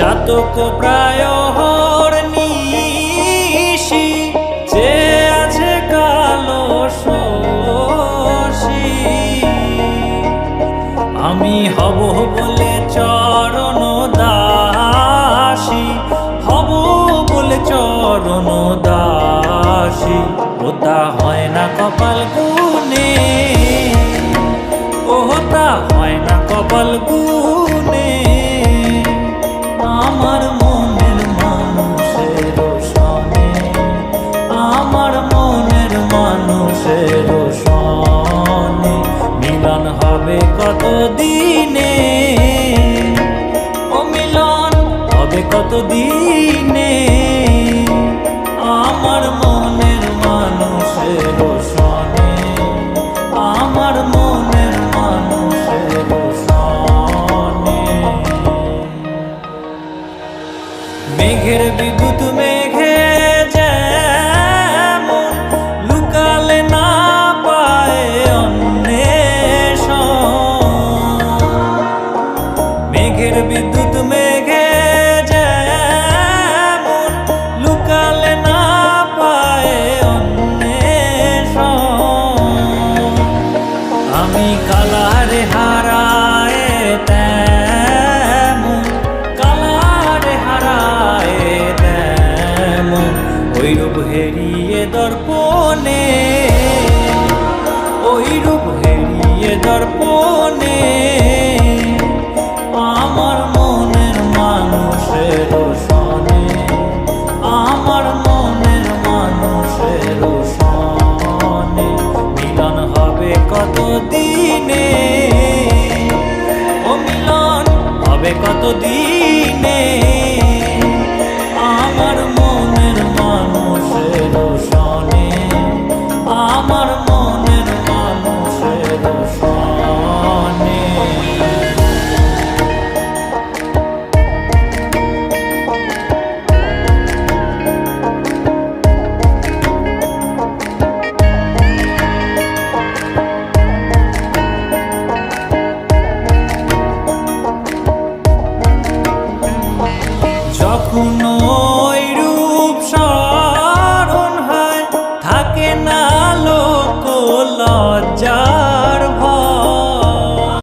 চাতক প্রায় নিশি যে আছে কালো শশী আমি হব বলে চরণ দাসী হব বলে চরণ দাসী ওটা হয় না কপাল গুনে ওটা হয় না কপাল গুনে আমার মনের মানুষের সনে আমার মনের মানুষের সনে মিলন হবে কত দিনে ও মিলন হবে কত দিনে আমার মনের মানুষের সনে আমার মনের মানুষের সনে মেঘের বিদ্যুৎ মেঘে যেমন লুকালে না পায় অন্বেষণ মেঘের বিদ্যুৎ মেঘে যেমন লুকালে না পায় অন্বেষণ আমি কালারে হারায় তেমন কালারে হারায় তেমন ওই রূপ হেরিয়ে দর্পণে ওই রূপ হেরিয়ে দর্পণে আমার মনের মানুষের সনে আমার মনের মানুষের সনে মিলন হবে কত দিনে ও মিলন হবে কত দিন